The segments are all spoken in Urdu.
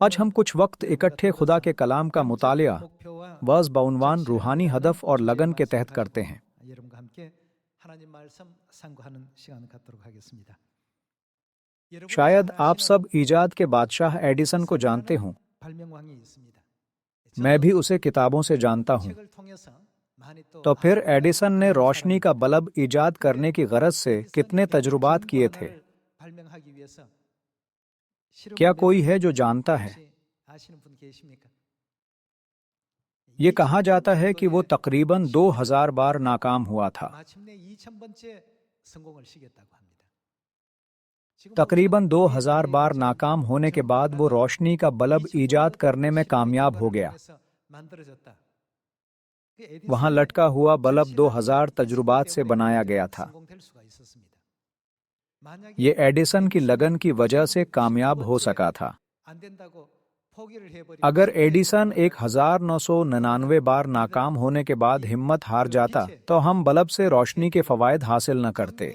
آج ہم کچھ وقت اکٹھے خدا کے کلام کا مطالعہ بعض بعنوان روحانی ہدف اور لگن کے تحت کرتے ہیں۔ شاید آپ سب ایجاد کے بادشاہ ایڈیسن کو جانتے ہوں۔ میں بھی اسے کتابوں سے جانتا ہوں۔ تو پھر ایڈیسن نے روشنی کا بلب ایجاد کرنے کی غرض سے کتنے تجربات کیے تھے؟ کیا کوئی ہے جو جانتا ہے؟ یہ کہا جاتا ہے کہ وہ تقریباً 2000 بار ناکام ہوا تھا۔ تقریباً 2000 بار ناکام ہونے کے بعد وہ روشنی کا بلب ایجاد کرنے میں کامیاب ہو گیا۔ وہاں لٹکا ہوا بلب 2000 تجربات سے بنایا گیا تھا۔ یہ ایڈیسن کی لگن کی وجہ سے کامیاب ہو سکا تھا۔ اگر ایڈیسن 1999 بار ناکام ہونے کے بعد ہمت ہار جاتا تو ہم بلب سے روشنی کے فوائد حاصل نہ کرتے۔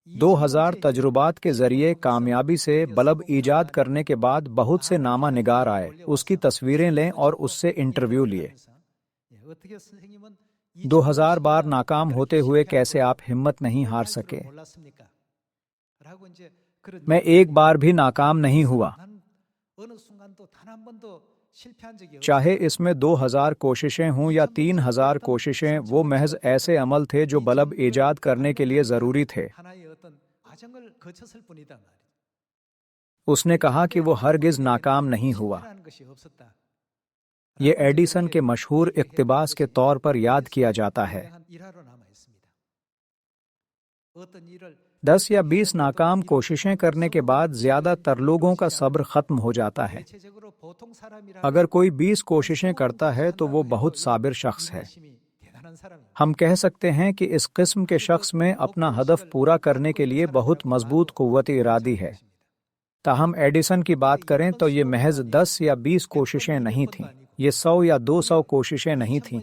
2000 تجربات کے ذریعے کامیابی سے بلب ایجاد کرنے کے بعد بہت سے نامہ نگار آئے، اس کی تصویریں لیں اور اس سے انٹرویو لیے۔ 2000 بار ناکام ہوتے ہوئے کیسے آپ ہمت نہیں ہار سکے؟ میں ایک بار بھی ناکام نہیں ہوا۔ چاہے اس میں 2000 کوششیں ہوں یا 3000 کوششیں، وہ محض ایسے عمل تھے جو بلب ایجاد کرنے کے لیے ضروری تھے۔ اس نے کہا کہ وہ ہرگز ناکام نہیں ہوا۔ یہ ایڈیسن کے مشہور اقتباس کے طور پر یاد کیا جاتا ہے۔ 10 یا 20 ناکام کوششیں کرنے کے بعد زیادہ تر لوگوں کا صبر ختم ہو جاتا ہے۔ اگر کوئی 20 کوششیں کرتا ہے تو وہ بہت صابر شخص ہے۔ ہم کہہ سکتے ہیں کہ اس قسم کے شخص میں اپنا ہدف پورا کرنے کے لیے بہت مضبوط قوت ارادی ہے۔ تاہم ایڈیسن کی بات کریں تو یہ محض 10 یا 20 کوششیں نہیں تھیں، یہ 100 یا 200 کوششیں نہیں تھیں۔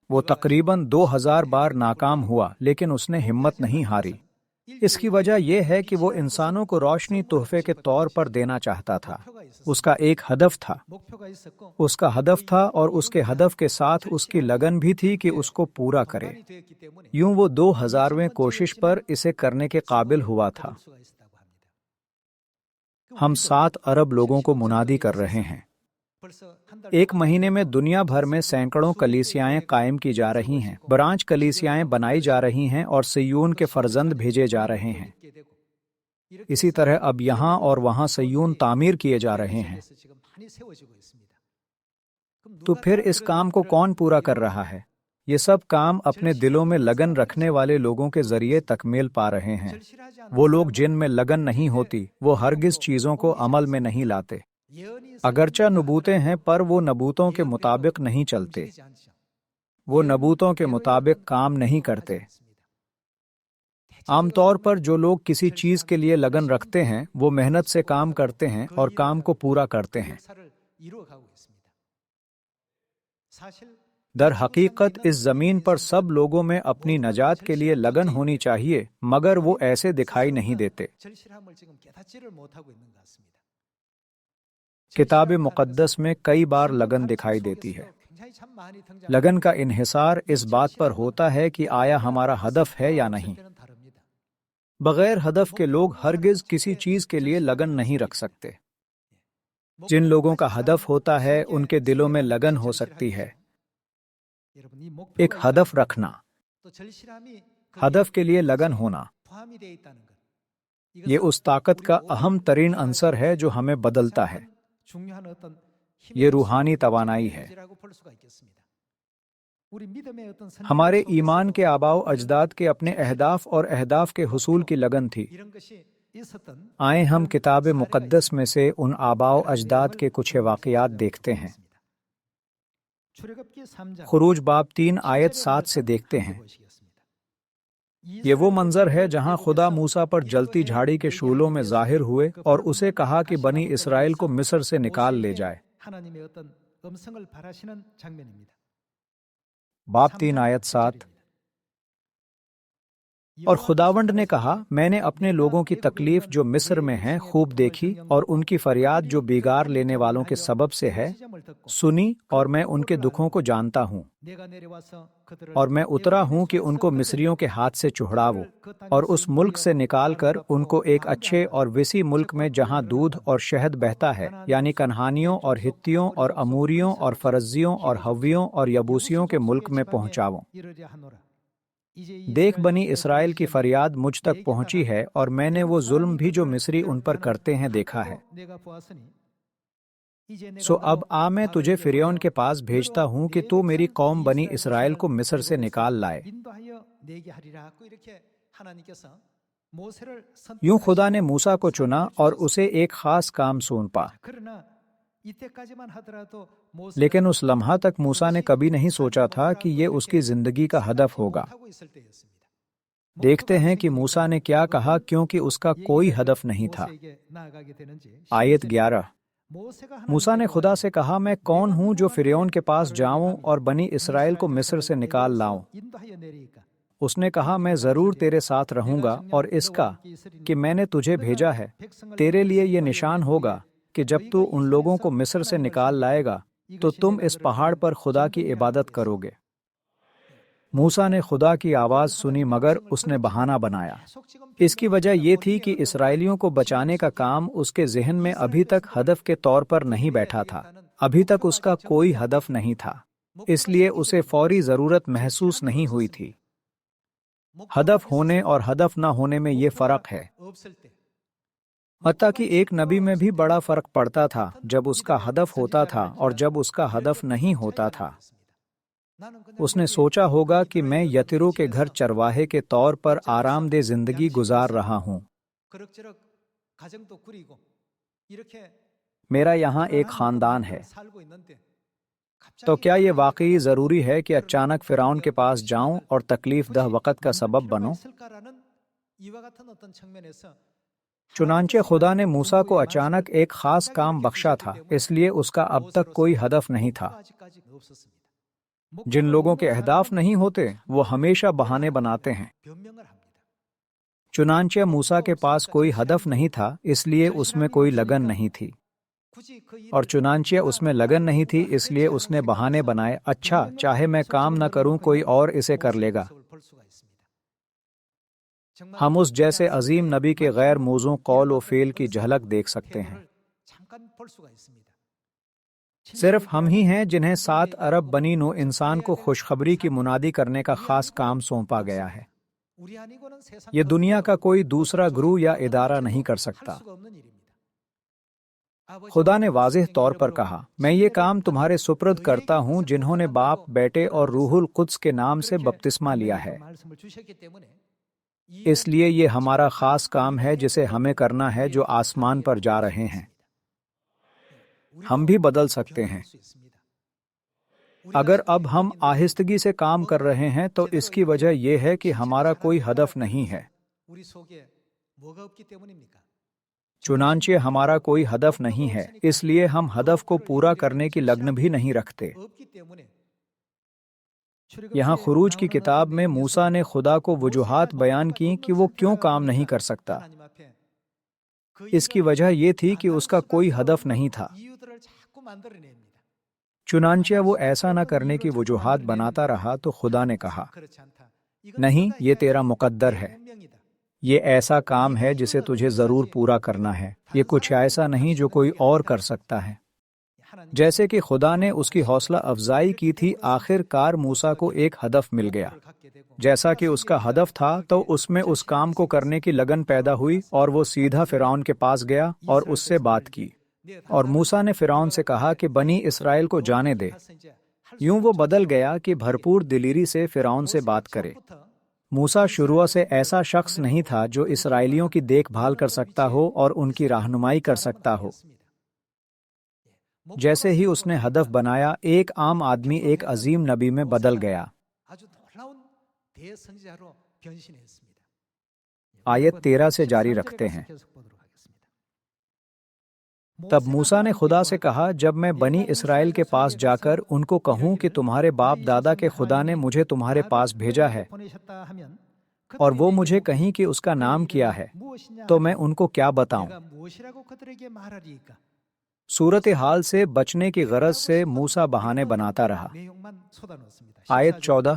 وہ تقریباً 2000 بار ناکام ہوا، لیکن اس نے ہمت نہیں ہاری۔ اس کی وجہ یہ ہے کہ وہ انسانوں کو روشنی تحفے کے طور پر دینا چاہتا تھا۔ اس کا ایک ہدف تھا۔ اس کا ہدف تھا اور اس کے ہدف کے ساتھ اس کی لگن بھی تھی کہ اس کو پورا کرے۔ یوں وہ 2000ویں کوشش پر اسے کرنے کے قابل ہوا تھا۔ ہم 7 ارب لوگوں کو منادی کر رہے ہیں۔ ایک مہینے میں دنیا بھر میں سینکڑوں کلیسیائیں قائم کی جا رہی ہیں، برانچ کلیسیائیں بنائی جا رہی ہیں اور صیون کے فرزند بھیجے جا رہے ہیں۔ اسی طرح اب یہاں اور وہاں صیون تعمیر کیے جا رہے ہیں۔ تو پھر اس کام کو کون پورا کر رہا ہے؟ یہ سب کام اپنے دلوں میں لگن رکھنے والے لوگوں کے ذریعے تکمیل پا رہے ہیں۔ وہ لوگ جن میں لگن نہیں ہوتی، وہ ہرگز چیزوں کو عمل میں نہیں لاتے۔ اگرچہ نبوتیں ہیں پر وہ نبوتوں کے مطابق نہیں چلتے۔ وہ نبوتوں کے مطابق کام نہیں کرتے۔ عام طور پر جو لوگ کسی چیز کے لیے لگن رکھتے ہیں، وہ محنت سے کام کرتے ہیں اور کام کو پورا کرتے ہیں۔ در حقیقت اس زمین پر سب لوگوں میں اپنی نجات کے لیے لگن ہونی چاہیے، مگر وہ ایسے دکھائی نہیں دیتے۔ کتاب مقدس میں کئی بار لگن دکھائی دیتی ہے۔ لگن کا انحصار اس بات پر ہوتا ہے کہ آیا ہمارا ہدف ہے یا نہیں۔ بغیر ہدف کے لوگ ہرگز کسی چیز کے لیے لگن نہیں رکھ سکتے۔ جن لوگوں کا ہدف ہوتا ہے ان کے دلوں میں لگن ہو سکتی ہے۔ ایک ہدف رکھنا، ہدف کے لیے لگن ہونا، یہ اس طاقت کا اہم ترین عنصر ہے جو ہمیں بدلتا ہے۔ یہ روحانی توانائی ہے۔ ہمارے ایمان کے آباء و اجداد کے اپنے اہداف اور اہداف کے حصول کی لگن تھی۔ آئیں ہم کتاب مقدس میں سے ان آباء و اجداد کے کچھ واقعات دیکھتے ہیں۔ خروج باب 3 آیت 7 سے دیکھتے ہیں۔ یہ وہ منظر ہے جہاں خدا موسیٰ پر جلتی جھاڑی کے شعلوں میں ظاہر ہوئے اور اسے کہا کہ بنی اسرائیل کو مصر سے نکال لے جائے۔ باب 3 آیت 7۔ اور خداوند نے کہا، میں نے اپنے لوگوں کی تکلیف جو مصر میں ہیں خوب دیکھی، اور ان کی فریاد جو بیگار لینے والوں کے سبب سے ہے سنی، اور میں ان کے دکھوں کو جانتا ہوں، اور میں اترا ہوں کہ ان کو مصریوں کے ہاتھ سے چھڑاؤں، اور اس ملک سے نکال کر ان کو ایک اچھے اور وسیع ملک میں جہاں دودھ اور شہد بہتا ہے، یعنی کنہانیوں اور ہتیوں اور اموریوں اور فرزیوں اور ہویوں اور یبوسیوں کے ملک میں پہنچاؤں۔ دیکھ، بنی اسرائیل کی فریاد مجھ تک پہنچی ہے، اور میں نے وہ ظلم بھی جو مصری ان پر کرتے ہیں دیکھا ہے۔ سو اب آ، میں تجھے فرعون کے پاس بھیجتا ہوں کہ تو میری قوم بنی اسرائیل کو مصر سے نکال لائے۔ یوں خدا نے موسیٰ کو چنا اور اسے ایک خاص کام سونپا، لیکن اس لمحہ تک موسیٰ نے کبھی نہیں سوچا تھا کہ یہ اس کی زندگی کا ہدف ہوگا۔ دیکھتے ہیں کہ موسیٰ نے کیا کہا، کیونکہ اس کا کوئی ہدف نہیں تھا۔ آیت 11۔ موسیٰ نے خدا سے کہا، میں کون ہوں جو فرعون کے پاس جاؤں اور بنی اسرائیل کو مصر سے نکال لاؤں؟ اس نے کہا، میں ضرور تیرے ساتھ رہوں گا، اور اس کا کہ میں نے تجھے بھیجا ہے تیرے لیے یہ نشان ہوگا کہ جب تو ان لوگوں کو مصر سے نکال لائے گا تو تم اس پہاڑ پر خدا کی عبادت کرو گے۔ موسیٰ نے خدا کی آواز سنی، مگر اس نے بہانہ بنایا۔ اس کی وجہ یہ تھی کہ اسرائیلیوں کو بچانے کا کام اس کے ذہن میں ابھی تک ہدف کے طور پر نہیں بیٹھا تھا، ابھی تک اس کا کوئی ہدف نہیں تھا، اس لیے اسے فوری ضرورت محسوس نہیں ہوئی تھی۔ ہدف ہونے اور ہدف نہ ہونے میں یہ فرق ہے۔ حتیٰ کہ ایک نبی میں بھی بڑا فرق پڑتا تھا، جب اس کا ہدف ہوتا تھا اور جب اس کا ہدف نہیں ہوتا تھا۔ اس نے سوچا ہوگا کہ میں یترو کے گھر چرواہے کے طور پر آرام دہ زندگی گزار رہا ہوں، میرا یہاں ایک خاندان ہے، تو کیا یہ واقعی ضروری ہے کہ اچانک فرعون کے پاس جاؤں اور تکلیف دہ وقت کا سبب بنوں؟ چنانچہ خدا نے موسیٰ کو اچانک ایک خاص کام بخشا تھا، اس لیے اس کا اب تک کوئی ہدف نہیں تھا۔ جن لوگوں کے اہداف نہیں ہوتے وہ ہمیشہ بہانے بناتے ہیں۔ چنانچہ موسیٰ کے پاس کوئی ہدف نہیں تھا، اس لیے اس میں کوئی لگن نہیں تھی، اور چنانچہ اس میں لگن نہیں تھی، اس لیے اس نے بہانے بنائے، اچھا چاہے میں کام نہ کروں کوئی اور اسے کر لے گا۔ ہم اس جیسے عظیم نبی کے غیر موزوں قول و فعل کی جھلک دیکھ سکتے ہیں۔ صرف ہم ہی ہیں جنہیں 7 ارب بنی نوع انسان کو خوشخبری کی منادی کرنے کا خاص کام سونپا گیا ہے۔ یہ دنیا کا کوئی دوسرا گروہ یا ادارہ نہیں کر سکتا۔ خدا نے واضح طور پر کہا، میں یہ کام تمہارے سپرد کرتا ہوں جنہوں نے باپ، بیٹے اور روح القدس کے نام سے بپتسمہ لیا ہے۔ اس لیے یہ ہمارا خاص کام ہے جسے ہمیں کرنا ہے جو آسمان پر جا رہے ہیں۔ ہم بھی بدل سکتے ہیں۔ اگر اب ہم آہستگی سے کام کر رہے ہیں تو اس کی وجہ یہ ہے کہ ہمارا کوئی ہدف نہیں ہے۔ چنانچہ ہمارا کوئی ہدف نہیں ہے، اس لیے ہم ہدف کو پورا کرنے کی لگن بھی نہیں رکھتے۔ یہاں خروج کی کتاب میں موسیٰ نے خدا کو وجوہات بیان کی کہ وہ کیوں کام نہیں کر سکتا۔ اس کی وجہ یہ تھی کہ اس کا کوئی ہدف نہیں تھا۔ چنانچہ وہ ایسا نہ کرنے کی وجوہات بناتا رہا تو خدا نے کہا، نہیں، یہ تیرا مقدر ہے، یہ ایسا کام ہے جسے تجھے ضرور پورا کرنا ہے، یہ کچھ ایسا نہیں جو کوئی اور کر سکتا ہے۔ جیسے کہ خدا نے اس کی حوصلہ افزائی کی تھی، آخر کار موسیٰ کو ایک ہدف مل گیا۔ جیسا کہ اس کا ہدف تھا تو اس میں اس کام کو کرنے کی لگن پیدا ہوئی، اور وہ سیدھا فرعون کے پاس گیا اور اس سے بات کی، اور موسیٰ نے فرعون سے کہا کہ بنی اسرائیل کو جانے دے۔ یوں وہ بدل گیا کہ بھرپور دلیری سے فرعون سے بات کرے۔ موسیٰ شروع سے ایسا شخص نہیں تھا جو اسرائیلیوں کی دیکھ بھال کر سکتا ہو اور ان کی رہنمائی کر سکتا ہو۔ جیسے ہی اس نے ہدف بنایا، ایک عام آدمی ایک عظیم نبی میں بدل گیا۔ آیت 13 سے جاری رکھتے ہیں۔ تب موسیٰ نے خدا سے کہا، جب میں بنی اسرائیل کے پاس جا کر ان کو کہوں کہ تمہارے باپ دادا کے خدا نے مجھے تمہارے پاس بھیجا ہے، اور وہ مجھے کہیں کہ اس کا نام کیا ہے تو میں ان کو کیا بتاؤں؟ صورتحال سے بچنے کی غرض سے موسیٰ بہانے بناتا رہا۔ آیت 14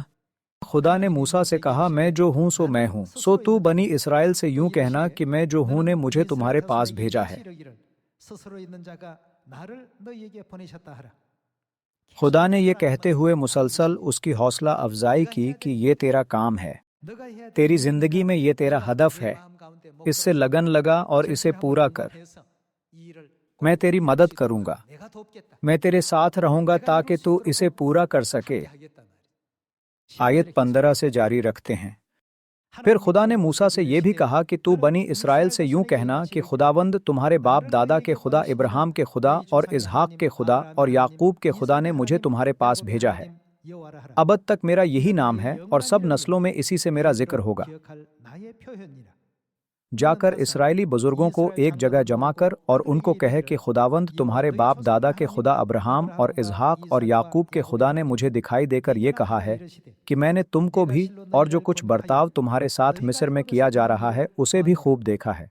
خدا نے موسیٰ سے کہا میں جو ہوں سو میں ہوں، سو تو بنی اسرائیل سے یوں کہنا کہ میں جو ہوں نے مجھے تمہارے پاس بھیجا ہے۔ خدا نے یہ کہتے ہوئے مسلسل اس کی حوصلہ افزائی کی کہ یہ تیرا کام ہے، تیری زندگی میں یہ تیرا ہدف ہے، اس سے لگن لگا اور اسے پورا کر۔ میں تیری مدد کروں گا، میں تیرے ساتھ رہوں گا تاکہ تو اسے پورا کر سکے۔ آیت 15 سے جاری رکھتے ہیں۔ پھر خدا نے موسیٰ سے یہ بھی کہا کہ تو بنی اسرائیل سے یوں کہنا کہ خداوند تمہارے باپ دادا کے خدا، ابراہیم کے خدا اور اسحاق کے خدا اور یعقوب کے خدا نے مجھے تمہارے پاس بھیجا ہے۔ ابد تک میرا یہی نام ہے اور سب نسلوں میں اسی سے میرا ذکر ہوگا۔ جا کر اسرائیلی بزرگوں کو ایک جگہ جمع کر اور ان کو کہے کہ خداوند تمہارے باپ دادا کے خدا ابراہیم اور اسحاق اور یعقوب کے خدا نے مجھے دکھائی دے کر یہ کہا ہے کہ میں نے تم کو بھی اور جو کچھ برتاؤ تمہارے ساتھ مصر میں کیا جا رہا ہے اسے بھی خوب دیکھا ہے،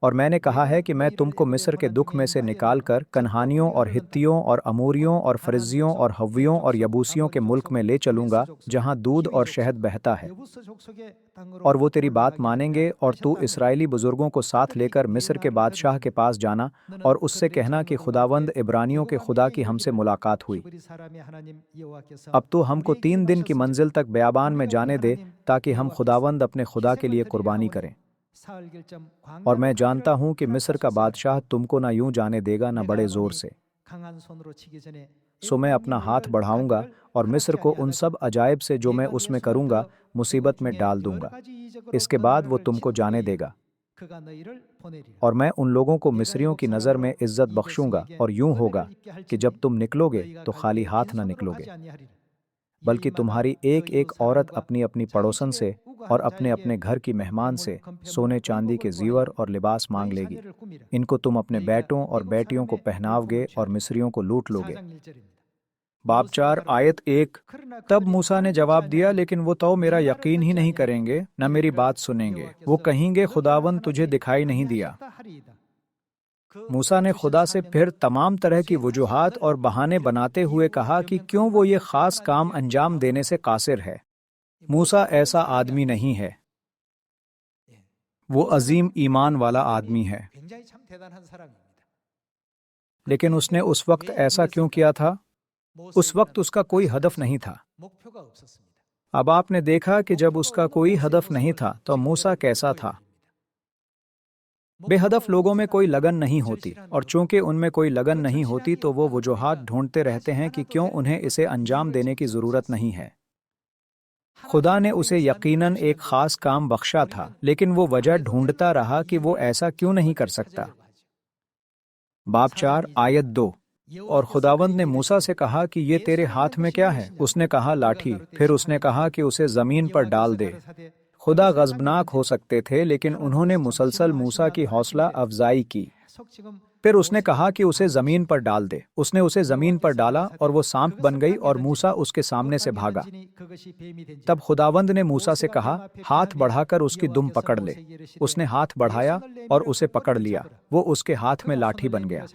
اور میں نے کہا ہے کہ میں تم کو مصر کے دکھ میں سے نکال کر کنہانیوں اور ہتیوں اور اموریوں اور فرزیوں اور حویوں اور یبوسیوں کے ملک میں لے چلوں گا جہاں دودھ اور شہد بہتا ہے، اور وہ تیری بات مانیں گے، اور تو اسرائیلی بزرگوں کو ساتھ لے کر مصر کے بادشاہ کے پاس جانا اور اس سے کہنا کہ خداوند عبرانیوں کے خدا کی ہم سے ملاقات ہوئی۔ اب تو ہم کو 3 دن کی منزل تک بیابان میں جانے دے تاکہ ہم خداوند اپنے خدا کے لیے قربانی کریں، اور میں جانتا ہوں کہ مصر کا بادشاہ تم کو نہ یوں جانے دے گا نہ بڑے زور سے، سو میں اپنا ہاتھ بڑھاؤں گا اور مصر کو ان سب عجائب سے جو میں اس میں کروں گا مصیبت میں ڈال دوں گا، اس کے بعد وہ تم کو جانے دے گا، اور میں ان لوگوں کو مصریوں کی نظر میں عزت بخشوں گا، اور یوں ہوگا کہ جب تم نکلو گے تو خالی ہاتھ نہ نکلو گے، بلکہ تمہاری ایک ایک عورت اپنی اپنی پڑوسن سے اور اپنے اپنے گھر کی مہمان سے سونے چاندی کے زیور اور لباس مانگ لے گی، ان کو تم اپنے بیٹوں اور بیٹیوں کو پہناؤ گے اور مصریوں کو لوٹ لو گے۔ باب 4 آیت 1 تب موسیٰ نے جواب دیا لیکن وہ تو میرا یقین ہی نہیں کریں گے نہ میری بات سنیں گے، وہ کہیں گے خداوند تجھے دکھائی نہیں دیا۔ موسیٰ نے خدا سے پھر تمام طرح کی وجوہات اور بہانے بناتے ہوئے کہا کہ کیوں وہ یہ خاص کام انجام دینے سے قاصر ہے۔ موسیٰ ایسا آدمی نہیں ہے، وہ عظیم ایمان والا آدمی ہے، لیکن اس نے اس وقت ایسا کیوں کیا تھا؟ اس وقت اس کا کوئی ہدف نہیں تھا۔ اب آپ نے دیکھا کہ جب اس کا کوئی ہدف نہیں تھا تو موسیٰ کیسا تھا۔ بے ہدف لوگوں میں کوئی لگن نہیں ہوتی، اور چونکہ ان میں کوئی لگن نہیں ہوتی تو وہ وجوہات ڈھونڈتے رہتے ہیں کہ کیوں انہیں اسے انجام دینے کی ضرورت نہیں ہے۔ خدا نے اسے یقیناً ایک خاص کام بخشا تھا، لیکن وہ وجہ ڈھونڈتا رہا کہ وہ ایسا کیوں نہیں کر سکتا۔ باب 4 آیت 2 اور خداوند نے موسیٰ سے کہا کہ یہ تیرے ہاتھ میں کیا ہے؟ اس نے کہا لاٹھی۔ پھر اس نے کہا کہ اسے زمین پر ڈال دے۔ خدا غضبناک ہو سکتے تھے لیکن انہوں نے مسلسل موسیٰ کی حوصلہ افزائی کی۔ پھر اس نے کہا کہ اسے زمین پر ڈال دے۔ اس نے اسے زمین پر ڈالا اور وہ سانپ بن گئی اور موسیٰ اس کے سامنے سے بھاگا۔ تب خداوند نے موسیٰ سے کہا ہاتھ بڑھا کر اس کی دم پکڑ لے۔ اس نے ہاتھ بڑھایا اور اسے پکڑ لیا، وہ اس کے ہاتھ میں لاٹھی بن گیا،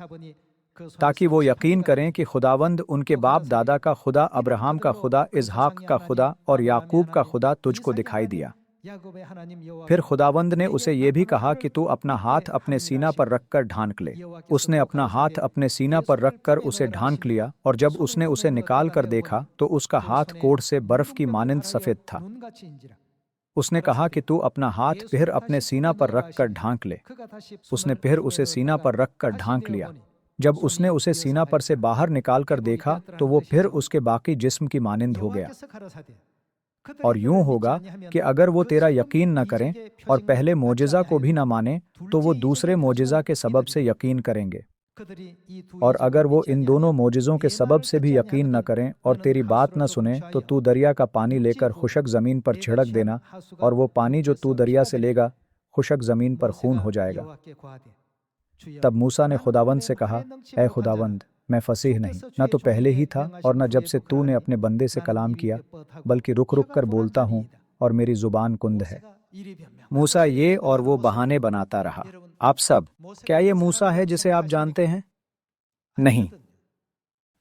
تاکہ وہ یقین کریں کہ خداوند ان کے باپ دادا کا خدا، ابراہیم کا خدا، اسحاق کا خدا اور یعقوب کا خدا تجھ کو دکھائی دیا۔ پھر خداوند نے اسے یہ بھی کہا کہ تو اپنا ہاتھ اپنے سینہ پر رکھ کر ڈھانک لے۔ اس نے اپنا ہاتھ اپنے سینہ پر رکھ کر اسے ڈھانک لیا، اور جب اس نے اسے نکال کر دیکھا تو اس کا ہاتھ کوڑھ سے برف کی مانند سفید تھا۔ اس نے کہا کہ تو اپنا ہاتھ پھر اپنے سینہ پر رکھ کر ڈھانک لے۔ اس نے پھر اسے سینہ پر رکھ کر ڈھانک لیا۔ جب اس نے اسے سینہ پر سے باہر نکال کر دیکھا تو وہ پھر اس کے باقی جسم کی مانند ہو گیا۔ اور یوں ہوگا کہ اگر وہ تیرا یقین نہ کریں اور پہلے معجزہ کو بھی نہ مانیں تو وہ دوسرے معجزہ کے سبب سے یقین کریں گے، اور اگر وہ ان دونوں معجزوں کے سبب سے بھی یقین نہ کریں اور تیری بات نہ سنیں تو تو دریا کا پانی لے کر خشک زمین پر چھڑک دینا، اور وہ پانی جو تو دریا سے لے گا خشک زمین پر خون ہو جائے گا۔ تب موسیٰ نے خداوند سے کہا اے خداوند، میں فصیح نہیں، نہ تو پہلے ہی تھا اور نہ جب سے تو نے اپنے بندے سے کلام کیا، بلکہ رک رک کر بولتا ہوں، اور میری زبان کند ہے۔ موسیٰ یہ اور وہ بہانے بناتا رہا۔ آپ سب، کیا یہ موسیٰ ہے جسے آپ جانتے ہیں؟ نہیں۔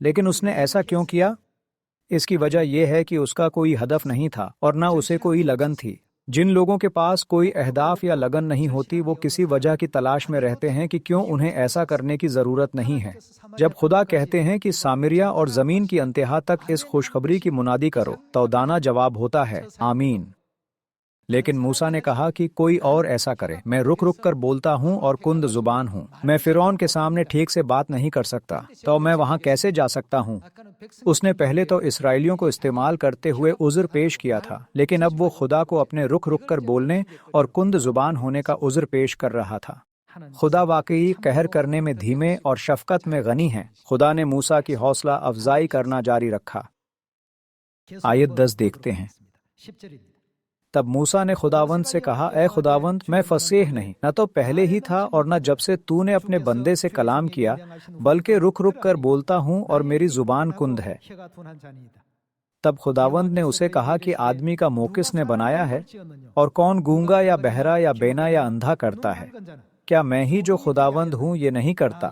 لیکن اس نے ایسا کیوں کیا؟ اس کی وجہ یہ ہے کہ اس کا کوئی ہدف نہیں تھا اور نہ اسے کوئی لگن تھی۔ جن لوگوں کے پاس کوئی اہداف یا لگن نہیں ہوتی وہ کسی وجہ کی تلاش میں رہتے ہیں کہ کیوں انہیں ایسا کرنے کی ضرورت نہیں ہے۔ جب خدا کہتے ہیں کہ سامریہ اور زمین کی انتہا تک اس خوشخبری کی منادی کرو تو دانا جواب ہوتا ہے آمین۔ لیکن موسیٰ نے کہا کہ کوئی اور ایسا کرے، میں رک رک کر بولتا ہوں اور کند زبان ہوں، میں فرعون کے سامنے ٹھیک سے بات نہیں کر سکتا، تو میں وہاں کیسے جا سکتا ہوں؟ اس نے پہلے تو اسرائیلیوں کو استعمال کرتے ہوئے عذر پیش کیا تھا، لیکن اب وہ خدا کو اپنے رک رک کر بولنے اور کند زبان ہونے کا عذر پیش کر رہا تھا۔ خدا واقعی قہر کرنے میں دھیمے اور شفقت میں غنی ہیں۔ خدا نے موسیٰ کی حوصلہ افزائی کرنا جاری رکھا۔ آیت 10 دیکھتے ہیں۔ تب موسیٰ نے خداوند سے کہا، اے خداوند، میں فصیح نہیں، نہ تو پہلے ہی تھا اور نہ جب سے تو نے اپنے بندے سے کلام کیا، بلکہ رک رک کر بولتا ہوں اور میری زبان کند ہے۔ تب خداوند نے اسے کہا کہ آدمی کا منہ کس نے بنایا ہے؟ اور کون گونگا یا بہرا یا بینا یا اندھا کرتا ہے؟ کیا میں ہی جو خداوند ہوں یہ نہیں کرتا؟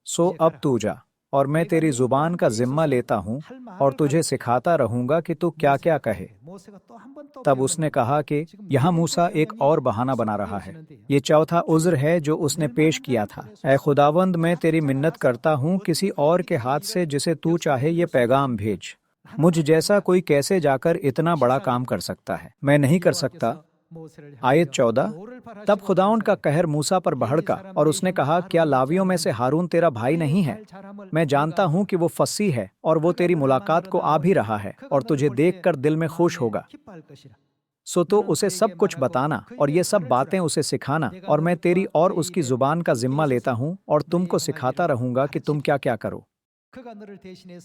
سو اب تو جا، اور میں تیری زبان کا ذمہ لیتا ہوں اور تجھے سکھاتا رہوں گا کہ تو کیا کیا کہے۔ تب اس نے کہا کہ یہاں موسیٰ ایک اور بہانہ بنا رہا ہے۔ یہ چوتھا عذر ہے جو اس نے پیش کیا تھا۔ اے خداوند، میں تیری منت کرتا ہوں، کسی اور کے ہاتھ سے جسے تو چاہے یہ پیغام بھیج۔ مجھ جیسا کوئی کیسے جا کر اتنا بڑا کام کر سکتا ہے؟ میں نہیں کر سکتا۔ آیت 14۔ تب خداوند کا قہر موسیٰ پر بھڑکا اور اس نے کہا، کیا لاویوں میں سے ہارون تیرا بھائی نہیں ہے؟ میں جانتا ہوں کہ وہ فصیح ہے اور وہ تیری ملاقات کو آ بھی رہا ہے اور تجھے دیکھ کر دل میں خوش ہوگا۔ سو تو اسے سب کچھ بتانا اور یہ سب باتیں اسے سکھانا، اور میں تیری اور اس کی زبان کا ذمہ لیتا ہوں اور تم کو سکھاتا رہوں گا کہ تم کیا کیا کرو۔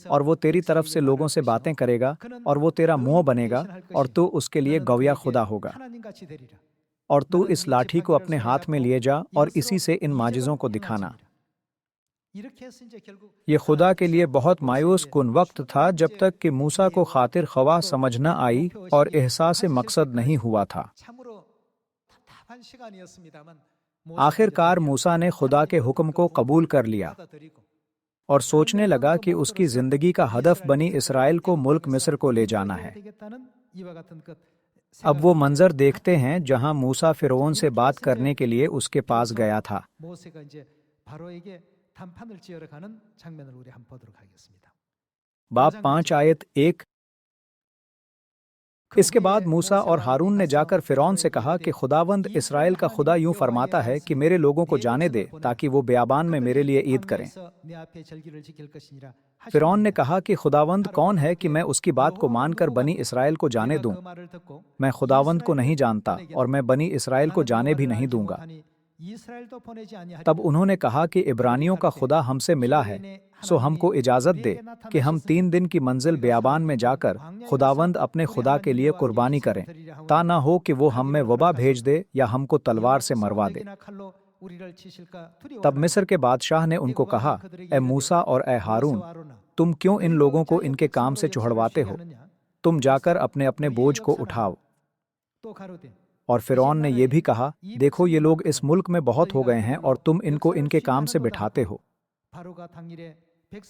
اور وہ تیری طرف سے لوگوں سے باتیں کرے گا اور وہ تیرا منہ بنے گا اور تو اس کے لیے گویا خدا ہوگا۔ اور تو اس لاٹھی کو اپنے ہاتھ میں لیے جا اور اسی سے ان معجزوں کو دکھانا۔ یہ خدا کے لیے بہت مایوس کن وقت تھا جب تک کہ موسیٰ کو خاطر خواہ سمجھ نہ آئی اور احساس مقصد نہیں ہوا تھا۔ آخر کار موسیٰ نے خدا کے حکم کو قبول کر لیا اور سوچنے لگا کہ اس کی زندگی کا ہدف بنی اسرائیل کو ملک مصر کو لے جانا ہے۔ اب وہ منظر دیکھتے ہیں جہاں موسیٰ فرعون سے بات کرنے کے لیے اس کے پاس گیا تھا۔ باب 5 آیت 1۔ اس کے بعد موسیٰ اور ہارون نے جا کر فرعون سے کہا کہ خداوند اسرائیل کا خدا یوں فرماتا ہے کہ میرے لوگوں کو جانے دے تاکہ وہ بیابان میں میرے لیے عید کریں۔ فرعون نے کہا کہ خداوند کون ہے کہ میں اس کی بات کو مان کر بنی اسرائیل کو جانے دوں؟ میں خداوند کو نہیں جانتا اور میں بنی اسرائیل کو جانے بھی نہیں دوں گا۔ تب انہوں نے کہا کہ عبرانیوں کا خدا ہم سے ملا ہے، سو ہم کو اجازت دے کہ ہم 3 دن کی منزل بیابان میں جا کر خداوند اپنے خدا کے لیے قربانی کریں، تا نہ ہو کہ وہ ہم میں وبا بھیج دے یا ہم کو تلوار سے مروا دے۔ تب مصر کے بادشاہ نے ان کو کہا، اے موسیٰ اور اے ہارون، تم کیوں ان لوگوں کو ان کے کام سے چڑھواتے ہو؟ تم جا کر اپنے اپنے بوجھ کو اٹھاؤ۔ اور فرعون نے یہ بھی کہا، دیکھو یہ لوگ اس ملک میں بہت ہو گئے ہیں اور تم ان کو ان کے کام سے بٹھاتے ہو۔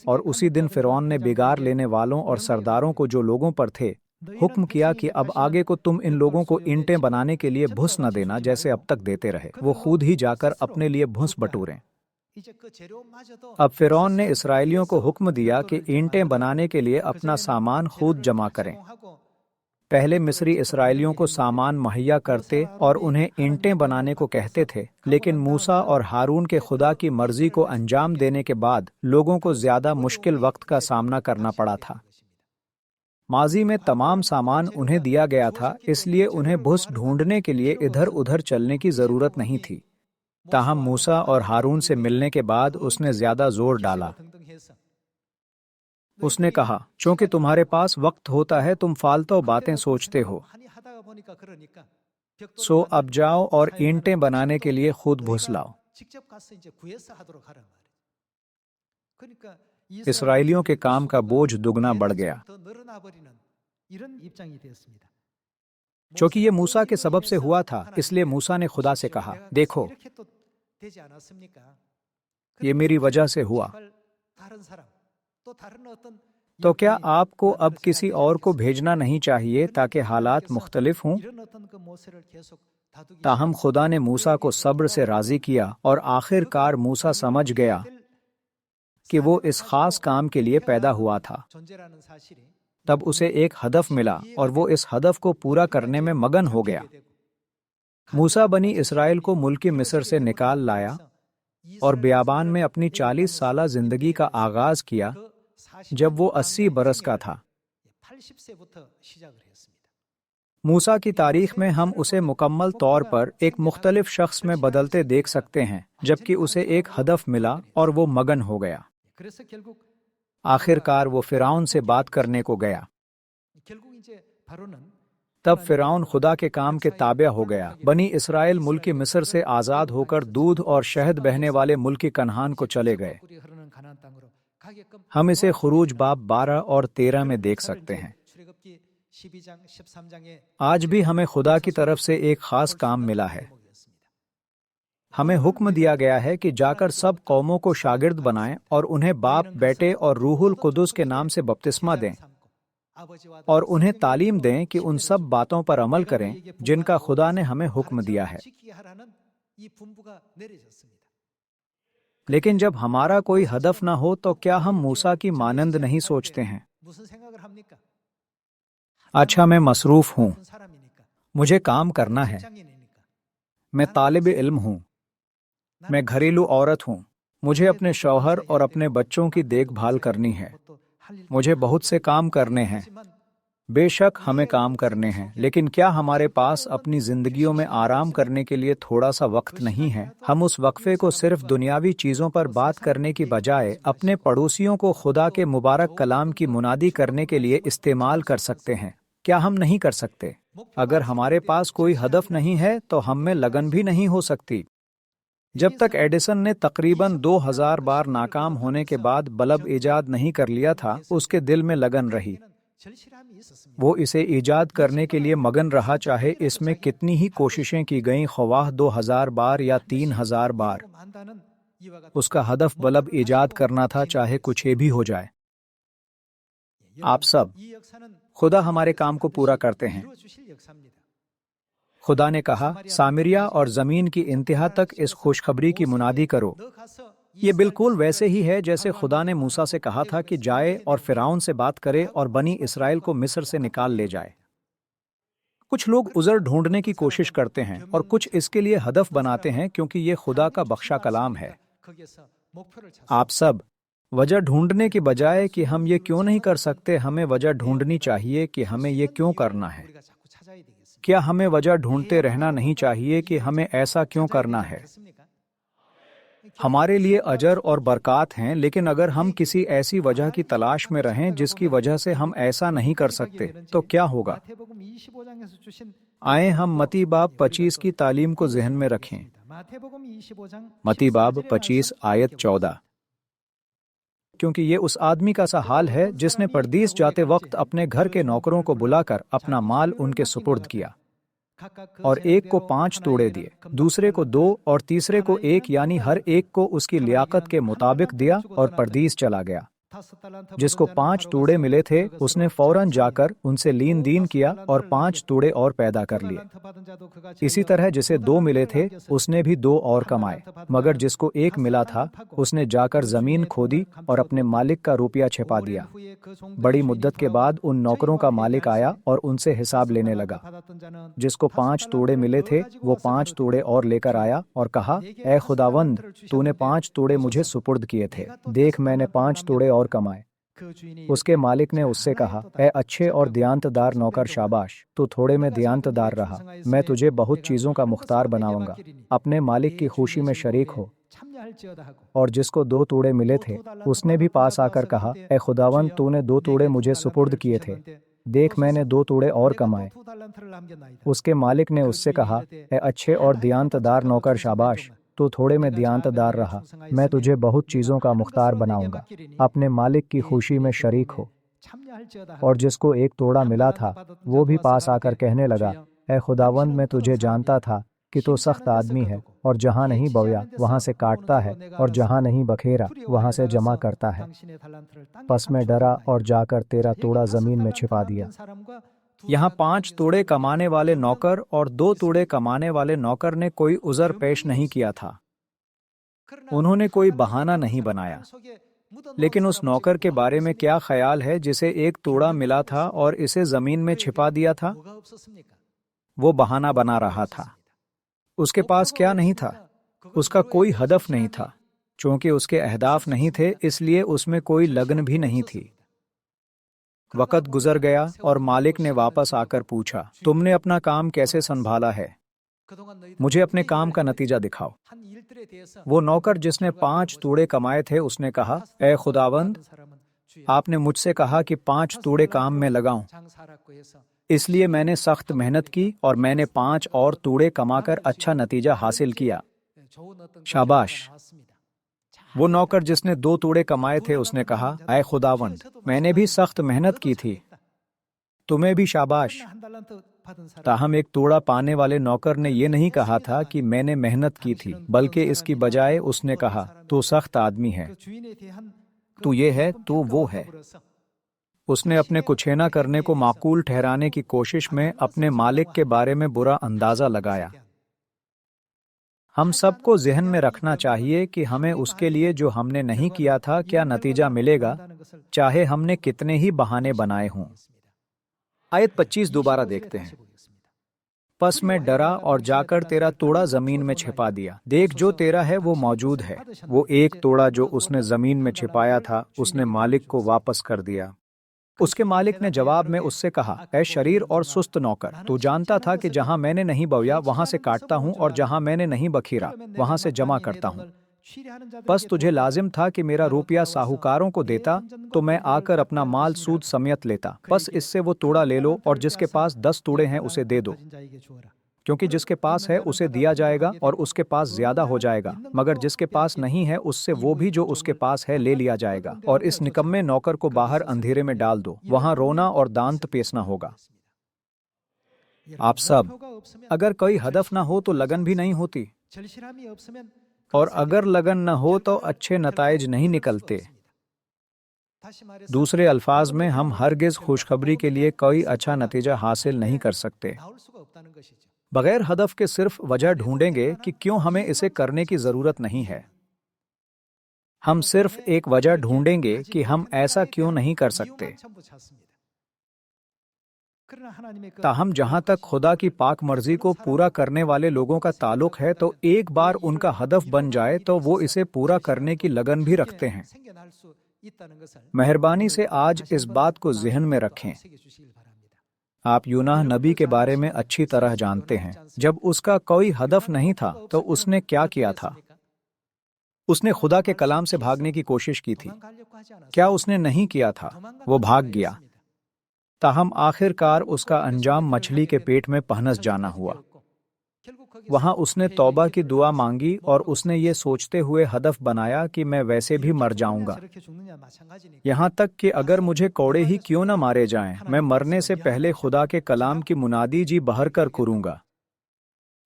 اور اسی دن فرعون نے بگاڑ لینے والوں اور سرداروں کو جو لوگوں پر تھے حکم کیا کہ اب آگے کو تم ان لوگوں کو اینٹیں بنانے کے لیے بھس نہ دینا جیسے اب تک دیتے رہے، وہ خود ہی جا کر اپنے لیے بھس بٹوریں۔ اب فرعون نے اسرائیلیوں کو حکم دیا کہ اینٹیں بنانے کے لیے اپنا سامان خود جمع کریں۔ پہلے مصری اسرائیلیوں کو سامان مہیا کرتے اور انہیں اینٹیں بنانے کو کہتے تھے، لیکن موسیٰ اور ہارون کے خدا کی مرضی کو انجام دینے کے بعد لوگوں کو زیادہ مشکل وقت کا سامنا کرنا پڑا تھا۔ ماضی میں تمام سامان انہیں دیا گیا تھا، اس لیے انہیں بھس ڈھونڈنے کے لیے ادھر ادھر چلنے کی ضرورت نہیں تھی۔ تاہم موسیٰ اور ہارون سے ملنے کے بعد اس نے زیادہ زور ڈالا۔ اس نے کہا، چونکہ تمہارے پاس وقت ہوتا ہے تم فالتو باتیں سوچتے ہو، سو اب جاؤ اور اینٹیں بنانے کے لیے خود بھس لاؤ۔ اسرائیلیوں کے کام کا بوجھ دگنا بڑھ گیا۔ چونکہ یہ موسیٰ کے سبب سے ہوا تھا، اس لیے موسیٰ نے خدا سے کہا، دیکھو یہ میری وجہ سے ہوا، تو کیا آپ کو اب کسی اور کو بھیجنا نہیں چاہیے تاکہ حالات مختلف ہوں؟ تاہم خدا نے موسیٰ کو صبر سے راضی کیا، اور آخر کار موسیٰ سمجھ گیا کہ وہ اس خاص کام کے لیے پیدا ہوا تھا۔ تب اسے ایک ہدف ملا اور وہ اس ہدف کو پورا کرنے میں مگن ہو گیا۔ موسیٰ بنی اسرائیل کو ملک مصر سے نکال لایا اور بیابان میں اپنی 40 سالہ زندگی کا آغاز کیا جب وہ 80 برس کا تھا۔ موسیٰ کی تاریخ میں ہم اسے مکمل طور پر ایک مختلف شخص میں بدلتے دیکھ سکتے ہیں، جبکہ اسے ایک ہدف ملا اور وہ مگن ہو گیا۔ آخر کار وہ فرعون سے بات کرنے کو گیا۔ تب فرعون خدا کے کام کے تابع ہو گیا۔ بنی اسرائیل ملک مصر سے آزاد ہو کر دودھ اور شہد بہنے والے ملک کنعان کو چلے گئے۔ ہم اسے خروج باب 12 اور 13 میں دیکھ سکتے ہیں۔ آج بھی ہمیں خدا کی طرف سے ایک خاص کام ملا ہے۔ ہمیں حکم دیا گیا ہے کہ جا کر سب قوموں کو شاگرد بنائیں اور انہیں باپ، بیٹے اور روح القدس کے نام سے بپتسمہ دیں، اور انہیں تعلیم دیں کہ ان سب باتوں پر عمل کریں جن کا خدا نے ہمیں حکم دیا ہے۔ لیکن جب ہمارا کوئی ہدف نہ ہو تو کیا ہم موسیٰ کی مانند نہیں سوچتے ہیں؟ اچھا، میں مصروف ہوں، مجھے کام کرنا ہے، میں طالب علم ہوں، میں گھریلو عورت ہوں، مجھے اپنے شوہر اور اپنے بچوں کی دیکھ بھال کرنی ہے، مجھے بہت سے کام کرنے ہیں۔ بے شک ہمیں کام کرنے ہیں، لیکن کیا ہمارے پاس اپنی زندگیوں میں آرام کرنے کے لیے تھوڑا سا وقت نہیں ہے؟ ہم اس وقفے کو صرف دنیاوی چیزوں پر بات کرنے کی بجائے اپنے پڑوسیوں کو خدا کے مبارک کلام کی منادی کرنے کے لیے استعمال کر سکتے ہیں۔ کیا ہم نہیں کر سکتے؟ اگر ہمارے پاس کوئی ہدف نہیں ہے تو ہم میں لگن بھی نہیں ہو سکتی۔ جب تک ایڈیسن نے تقریباً 2000 بار ناکام ہونے کے بعد بلب ایجاد نہیں کر لیا تھا، اس کے دل میں لگن رہی۔ وہ اسے ایجاد کرنے کے لیے مگن رہا، چاہے اس میں کتنی ہی کوششیں کی گئیں، خواہ 2000 بار یا 3000 بار۔ اس کا ہدف بلب ایجاد کرنا تھا، چاہے کچھ بھی ہو جائے۔ آپ سب، خدا ہمارے کام کو پورا کرتے ہیں۔ خدا نے کہا، سامریہ اور زمین کی انتہا تک اس خوشخبری کی منادی کرو۔ یہ بالکل ویسے ہی ہے جیسے خدا نے موسیٰ سے کہا تھا کہ جائے اور فرعون سے بات کرے اور بنی اسرائیل کو مصر سے نکال لے جائے۔ کچھ لوگ عذر ڈھونڈنے کی کوشش کرتے ہیں اور کچھ اس کے لیے ہدف بناتے ہیں کیونکہ یہ خدا کا بخشا کلام ہے۔ آپ سب، وجہ ڈھونڈنے کی بجائے کہ ہم یہ کیوں نہیں کر سکتے، ہمیں وجہ ڈھونڈنی چاہیے کہ ہمیں یہ کیوں کرنا ہے۔ کیا ہمیں وجہ ڈھونڈتے رہنا نہیں چاہیے کہ ہمیں ایسا کیوں کرنا ہے؟ ہمارے لیے اجر اور برکات ہیں، لیکن اگر ہم کسی ایسی وجہ کی تلاش میں رہیں جس کی وجہ سے ہم ایسا نہیں کر سکتے تو کیا ہوگا؟ آئیں ہم متی باب 25 کی تعلیم کو ذہن میں رکھیں۔ متی باب 25 آیت 14۔ کیونکہ یہ اس آدمی کا سا حال ہے جس نے پردیس جاتے وقت اپنے گھر کے نوکروں کو بلا کر اپنا مال ان کے سپرد کیا، اور ایک کو 5 توڑے دیے، دوسرے کو 2 اور تیسرے کو 1، یعنی ہر ایک کو اس کی لیاقت کے مطابق دیا، اور پردیس چلا گیا۔ جس کو 5 توڑے ملے تھے اس نے فوراً جا کر ان سے لین دین کیا اور 5 توڑے اور پیدا کر لیے۔ اسی طرح جسے 2 ملے تھے اس نے بھی 2 اور کمائے، مگر جس کو 1 ملا تھا اس نے جا کر زمین کھودی اور اپنے مالک کا روپیہ چھپا دیا۔ بڑی مدت کے بعد ان نوکروں کا مالک آیا اور ان سے حساب لینے لگا۔ جس کو 5 توڑے ملے تھے وہ 5 توڑے اور لے کر آیا اور کہا، اے خداوند، تو نے 5 توڑے مجھے سپرد کیے تھے، دیکھ میں نے 5 توڑے اور کمائے۔ اس کے مالک نے اس سے کہا، اے اچھے اور دیانت دار نوکر، شاباش، تو تھوڑے میں دیانت دار رہا، میں تجھے بہت چیزوں کا مختار بناؤں گا، اپنے مالک کی خوشی میں شریک ہو۔ اور جس کو 2 توڑے ملے تھے اس نے بھی پاس آ کر کہا، اے خداوند، تو نے 2 توڑے مجھے سپرد کیے تھے، دیکھ میں نے 2 توڑے اور کمائے۔ اس کے مالک نے اس سے کہا، اے اچھے اور دیانت دار نوکر، شاباش، تو تھوڑے میں دیانت دار رہا، میں تجھے بہت چیزوں کا مختار بناؤں گا، اپنے مالک کی خوشی میں شریک ہو۔ اور جس کو 1 توڑا ملا تھا وہ بھی پاس آ کر کہنے لگا، اے خداوند میں تجھے جانتا تھا کہ تو سخت آدمی ہے اور جہاں نہیں بویا وہاں سے کاٹتا ہے اور جہاں نہیں بکھیرا وہاں سے جمع کرتا ہے۔ پس میں ڈرا اور جا کر تیرا توڑا زمین میں چھپا دیا۔ یہاں 5 توڑے کمانے والے نوکر اور 2 توڑے کمانے والے نوکر نے کوئی عذر پیش نہیں کیا تھا۔ انہوں نے کوئی بہانہ نہیں بنایا۔ لیکن اس نوکر کے بارے میں کیا خیال ہے جسے 1 توڑا ملا تھا اور اسے زمین میں چھپا دیا تھا؟ وہ بہانہ بنا رہا تھا۔ اس کے پاس کیا نہیں تھا؟ اس کا کوئی ہدف نہیں تھا۔ چونکہ اس کے اہداف نہیں تھے اس لیے اس میں کوئی لگن بھی نہیں تھی۔ وقت گزر گیا اور مالک نے واپس آ کر پوچھا، تم نے اپنا کام کیسے سنبھالا ہے؟ مجھے اپنے کام کا نتیجہ دکھاؤ۔ وہ نوکر جس نے 5 توڑے کمائے تھے اس نے کہا، اے خداوند، آپ نے مجھ سے کہا کہ 5 توڑے کام میں لگاؤں، اس لیے میں نے سخت محنت کی اور میں نے 5 اور توڑے کما کر اچھا نتیجہ حاصل کیا۔ شاباش۔ وہ نوکر جس نے 2 توڑے کمائے تھے اس نے کہا، اے خداوند، میں نے بھی سخت محنت کی تھی، تمہیں بھی شاباش۔ تاہم 1 توڑا پانے والے نوکر نے یہ نہیں کہا تھا کہ میں نے محنت کی تھی، بلکہ اس کی بجائے اس نے کہا، تو سخت آدمی ہے، تو یہ ہے، تو وہ ہے۔ اس نے اپنے کچھینا کرنے کو معقول ٹھہرانے کی کوشش میں اپنے مالک کے بارے میں برا اندازہ لگایا۔ ہم سب کو ذہن میں رکھنا چاہیے کہ ہمیں اس کے لیے جو ہم نے نہیں کیا تھا کیا نتیجہ ملے گا، چاہے ہم نے کتنے ہی بہانے بنائے ہوں۔ آیت 25 دوبارہ دیکھتے ہیں۔ پس میں ڈرا اور جا کر تیرا توڑا زمین میں چھپا دیا۔ دیکھ، جو تیرا ہے وہ موجود ہے۔ وہ 1 توڑا جو اس نے زمین میں چھپایا تھا اس نے مالک کو واپس کر دیا۔ اس کے مالک نے جواب میں اس سے کہا، اے شریر اور سست نوکر، تو جانتا تھا کہ جہاں میں نے نہیں بویا وہاں سے کاٹتا ہوں اور جہاں میں نے نہیں بکھیرا وہاں سے جمع کرتا ہوں۔ بس تجھے لازم تھا کہ میرا روپیہ ساہوکاروں کو دیتا تو میں آ کر اپنا مال سود سمیت لیتا۔ بس اس سے وہ توڑا لے لو اور جس کے پاس 10 توڑے ہیں اسے دے دو، کیونکہ جس کے پاس ہے اسے دیا جائے گا اور اس کے پاس زیادہ ہو جائے گا، مگر جس کے پاس نہیں ہے اس سے وہ بھی جو اس کے پاس ہے لے لیا جائے گا۔ اور اس نکمے نوکر کو باہر اندھیرے میں ڈال دو، وہاں رونا اور دانت پیسنا ہوگا۔ آپ سب، اگر کوئی ہدف نہ ہو تو لگن بھی نہیں ہوتی، اور اگر لگن نہ ہو تو اچھے نتائج نہیں نکلتے۔ دوسرے الفاظ میں ہم ہرگز خوشخبری کے لیے کوئی اچھا نتیجہ حاصل نہیں کر سکتے۔ بغیر ہدف کے صرف وجہ ڈھونڈیں گے کہ کیوں ہمیں اسے کرنے کی ضرورت نہیں ہے۔ ہم صرف ایک وجہ ڈھونڈیں گے کہ ہم ایسا کیوں نہیں کر سکتے۔ تاہم جہاں تک خدا کی پاک مرضی کو پورا کرنے والے لوگوں کا تعلق ہے تو ایک بار ان کا ہدف بن جائے تو وہ اسے پورا کرنے کی لگن بھی رکھتے ہیں۔ مہربانی سے آج اس بات کو ذہن میں رکھیں۔ آپ یوناہ نبی کے بارے میں اچھی طرح جانتے ہیں۔ جب اس کا کوئی ہدف نہیں تھا تو اس نے کیا کیا تھا؟ اس نے خدا کے کلام سے بھاگنے کی کوشش کی تھی۔ کیا اس نے نہیں کیا تھا؟ وہ بھاگ گیا۔ تاہم آخر کار اس کا انجام مچھلی کے پیٹ میں پہنس جانا ہوا۔ وہاں اس نے توبہ کی دعا مانگی اور اس نے یہ سوچتے ہوئے ہدف بنایا کہ میں ویسے بھی مر جاؤں گا، یہاں تک کہ اگر مجھے کوڑے ہی کیوں نہ مارے جائیں، میں مرنے سے پہلے خدا کے کلام کی منادی جی بہر کر کروں گا۔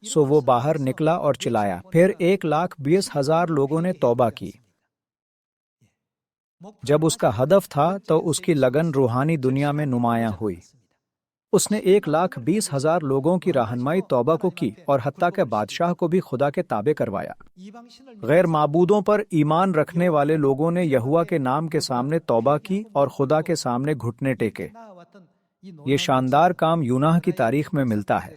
سو وہ باہر نکلا اور چلایا۔ پھر 1,20,000 لوگوں نے توبہ کی۔ جب اس کا ہدف تھا تو اس کی لگن روحانی دنیا میں نمایاں ہوئی۔ اس نے 1,20,000 لوگوں کی رہنمائی توبہ کو کی اور حتیٰ کہ بادشاہ کو بھی خدا کے تابع کروایا۔ غیر معبودوں پر ایمان رکھنے والے لوگوں نے یہوہ کے نام کے سامنے توبہ کی اور خدا کے سامنے گھٹنے ٹیکے۔ یہ شاندار کام یوناہ کی تاریخ میں ملتا ہے۔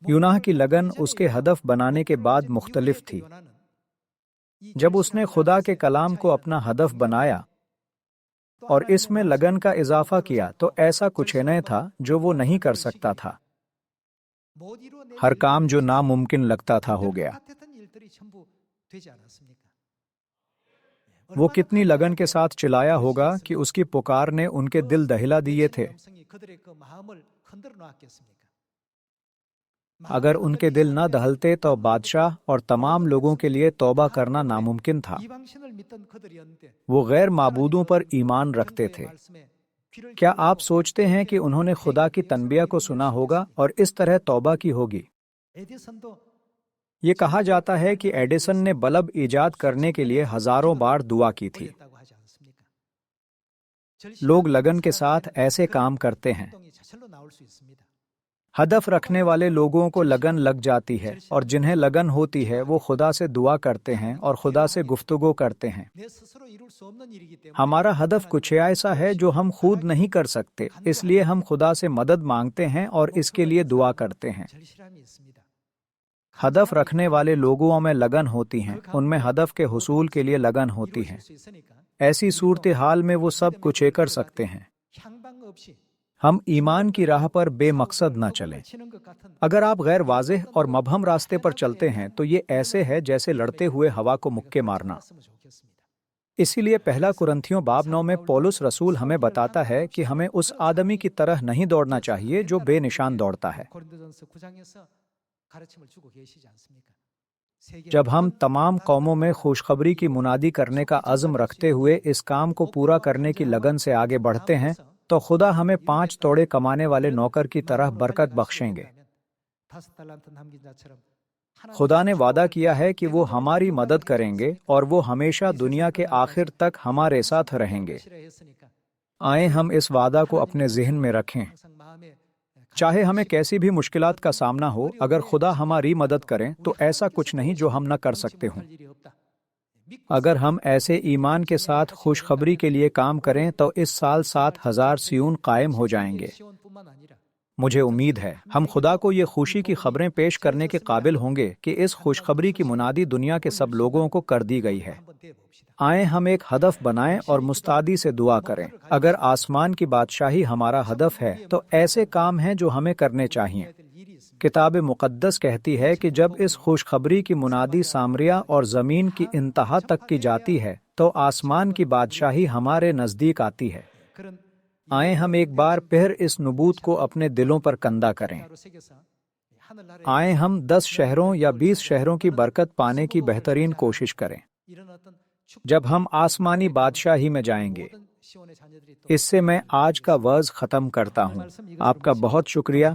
یوناہ کی لگن اس کے ہدف بنانے کے بعد مختلف تھی۔ جب اس نے خدا کے کلام کو اپنا ہدف بنایا اور اس میں لگن کا اضافہ کیا تو ایسا کچھ نہیں تھا جو وہ نہیں کر سکتا تھا۔ ہر کام جو ناممکن لگتا تھا ہو گیا۔ وہ کتنی لگن کے ساتھ چلایا ہوگا کہ اس کی پکار نے ان کے دل دہلا دیے تھے۔ اگر ان کے دل نہ دہلتے تو بادشاہ اور تمام لوگوں کے لیے توبہ کرنا ناممکن تھا۔ وہ غیر معبودوں پر ایمان رکھتے تھے۔ کیا آپ سوچتے ہیں کہ انہوں نے خدا کی تنبیہ کو سنا ہوگا اور اس طرح توبہ کی ہوگی؟ یہ کہا جاتا ہے کہ ایڈیسن نے بلب ایجاد کرنے کے لیے ہزاروں بار دعا کی تھی۔ لوگ لگن کے ساتھ ایسے کام کرتے ہیں۔ ہدف رکھنے والے لوگوں کو لگن لگ جاتی ہے، اور جنہیں لگن ہوتی ہے وہ خدا سے دعا کرتے ہیں اور خدا سے گفتگو کرتے ہیں۔ ہمارا ہدف کچھ ایسا ہے جو ہم خود نہیں کر سکتے، اس لیے ہم خدا سے مدد مانگتے ہیں اور اس کے لیے دعا کرتے ہیں۔ ہدف رکھنے والے لوگوں میں لگن ہوتی ہیں، ان میں ہدف کے حصول کے لیے لگن ہوتی ہے۔ ایسی صورتحال میں وہ سب کچھ کر سکتے ہیں۔ ہم ایمان کی راہ پر بے مقصد نہ چلیں۔ اگر آپ غیر واضح اور مبہم راستے پر چلتے ہیں تو یہ ایسے ہے جیسے لڑتے ہوئے ہوا کو مکے مارنا۔ اسی لیے پہلا کرنتھیوں باب 9 میں پولس رسول ہمیں بتاتا ہے کہ ہمیں اس آدمی کی طرح نہیں دوڑنا چاہیے جو بے نشان دوڑتا ہے۔ جب ہم تمام قوموں میں خوشخبری کی منادی کرنے کا عزم رکھتے ہوئے اس کام کو پورا کرنے کی لگن سے آگے بڑھتے ہیں تو خدا ہمیں 5 توڑے کمانے والے نوکر کی طرح برکت بخشیں گے۔ خدا نے وعدہ کیا ہے کہ وہ ہماری مدد کریں گے اور وہ ہمیشہ دنیا کے آخر تک ہمارے ساتھ رہیں گے۔ آئیں ہم اس وعدہ کو اپنے ذہن میں رکھیں۔ چاہے ہمیں کیسی بھی مشکلات کا سامنا ہو، اگر خدا ہماری مدد کریں تو ایسا کچھ نہیں جو ہم نہ کر سکتے ہوں۔ اگر ہم ایسے ایمان کے ساتھ خوشخبری کے لیے کام کریں تو اس سال 7,000 سیون قائم ہو جائیں گے۔ مجھے امید ہے ہم خدا کو یہ خوشی کی خبریں پیش کرنے کے قابل ہوں گے کہ اس خوشخبری کی منادی دنیا کے سب لوگوں کو کر دی گئی ہے۔ آئیں ہم ایک ہدف بنائیں اور مستعدی سے دعا کریں۔ اگر آسمان کی بادشاہی ہمارا ہدف ہے تو ایسے کام ہیں جو ہمیں کرنے چاہیے۔ کتاب مقدس کہتی ہے کہ جب اس خوشخبری کی منادی سامریہ اور زمین کی انتہا تک کی جاتی ہے تو آسمان کی بادشاہی ہمارے نزدیک آتی ہے۔ آئیں ہم ایک بار پھر اس نبوت کو اپنے دلوں پر کندہ کریں۔ آئیں ہم 10 شہروں یا 20 شہروں کی برکت پانے کی بہترین کوشش کریں جب ہم آسمانی بادشاہی میں جائیں گے۔ اس سے میں آج کا وعظ ختم کرتا ہوں۔ آپ کا بہت شکریہ۔